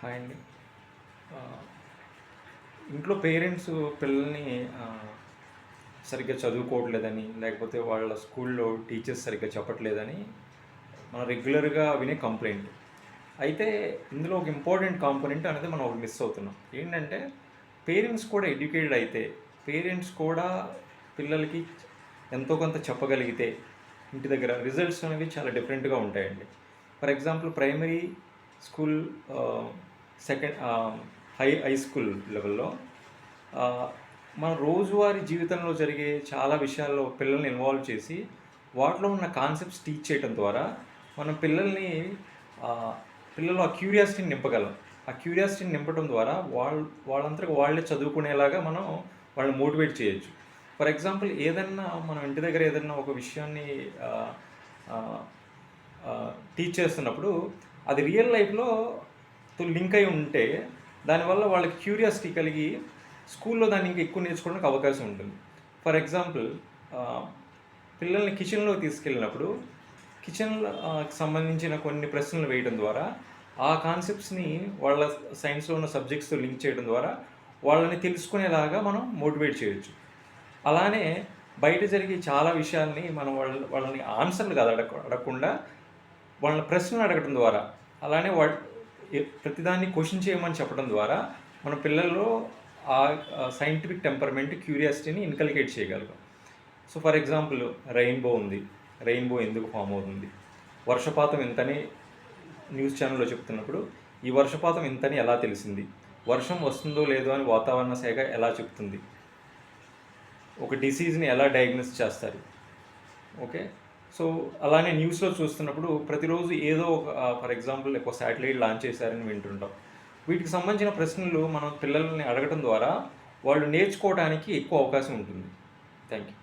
Hi అండి. ఆహ్, ఇంట్లో పేరెంట్స్ పిల్లల్ని సరిగ్గా చదువుకోవట్లేదని, లేకపోతే వాళ్ళ స్కూల్‌లో టీచర్స్ సరిగ్గా చెప్పట్లేదని మనం రెగ్యులర్‌గా వినే కంప్లెయింట్. అయితే ఇందులో ఒక ఇంపార్టెంట్ కాంపోనెంట్ అనేది మనం ఒకటి మిస్ అవుతున్నాం. ఏంటంటే పేరెంట్స్ కూడా ఎడ్యుకేటెడ్ అయితే, పేరెంట్స్ కూడా పిల్లలకి ఎంతో కొంత చెప్పగలిగితే ఇంటి దగ్గర రిజల్ట్స్ అనేవి చాలా డిఫరెంట్‌గా ఉంటాయండి. ఫర్ ఎగ్జాంపుల్ ప్రైమరీ స్కూల్, ఆహ్, సెకండ్ హై స్కూల్ లెవెల్‌లో ఆహ్, మన రోజువారీ జీవితంలో జరిగే చాలా విషయాల్లో పిల్లల్ని ఇన్వాల్వ్ చేసి, వాటిలో ఉన్న కాన్సెప్ట్స్ టీచ్ చేయటం ద్వారా మనం ఆహ్, పిల్లల్లో ఆ క్యూరియాసిటీని నింపగలం. ఆ క్యూరియాసిటీని నింపడం ద్వారా వాళ్ళంతట వాళ్ళే చదువుకునేలాగా మనం వాళ్ళని మోటివేట్ చేయొచ్చు. ఫర్ ఎగ్జాంపుల్ ఏదన్నా మనం ఇంటి దగ్గర ఏదన్నా ఒక విషయాన్ని ఆహ్, ఆహ్, టీచ్ చేస్తున్నప్పుడు అది రియల్ లైఫ్‌లో లింక్ అయి ఉంటే, దానివల్ల వాళ్ళకి క్యూరియాసిటీ కలిగి స్కూల్‌లో దాన్ని ఇంకా ఎక్కువ నేర్చుకోవడానికి అవకాశం ఉంటుంది. ఫర్ ఎగ్జాంపుల్ ఆహ్, పిల్లల్ని కిచెన్‌లోకి తీసుకెళ్ళినప్పుడు సంబంధించిన కొన్ని ప్రశ్నలు వేయడం ద్వారా, ఆ కాన్సెప్ట్స్‌ని వాళ్ళ సైన్స్‌లో ఉన్న సబ్జెక్ట్స్‌తో లింక్ చేయడం ద్వారా, వాళ్ళని తెలుసుకునేలాగా మనం మోటివేట్ చేయొచ్చు. అలానే బయట జరిగే చాలా విషయాల్ని మనం వాళ్ళని ఆన్సర్‌లు కాదు అడగకుండా వాళ్ళని ప్రశ్నలు అడగటం ద్వారా, అలానే ప్రతిదాన్ని క్వెషన్ చేయమని చెప్పడం ద్వారా, మన పిల్లల్లో సైంటిఫిక్ టెంపర్‌మెంట్, క్యూరియాసిటీని ఇన్కల్కేట్ చేయగలుగుతాం. సో, ఫర్ ఎగ్జాంపుల్ రెయిన్‌బో ఉంది. రెయిన్‌బో ఎందుకు ఫార్మ్ అవుతుంది? వర్షపాతం ఇంతని న్యూస్ ఛానెల్‌లో చెప్తున్నప్పుడు, ఈ వర్షపాతం ఇంతని ఎలా తెలిసింది? వర్షం వస్తుందో లేదో అని వాతావరణ శాఖ ఎలా చెప్తుంది? ఒక డిసీజ్‌ని ఎలా డయాగ్నోస్ చేస్తారు? ఓకే. సో, అలానే న్యూస్‌లో చూస్తున్నప్పుడు ప్రతిరోజు ఏదో ఒక ఫర్ ఎగ్జాంపుల్ ఒక శాటిలైట్ లాంచ్ చేశారని వింటుంటాం. వీటికి సంబంధించిన ప్రశ్నలు మనం పిల్లల్ని అడగటం ద్వారా వాళ్ళు నేర్చుకోవడానికి ఎక్కువ అవకాశం ఉంటుంది. Thank you.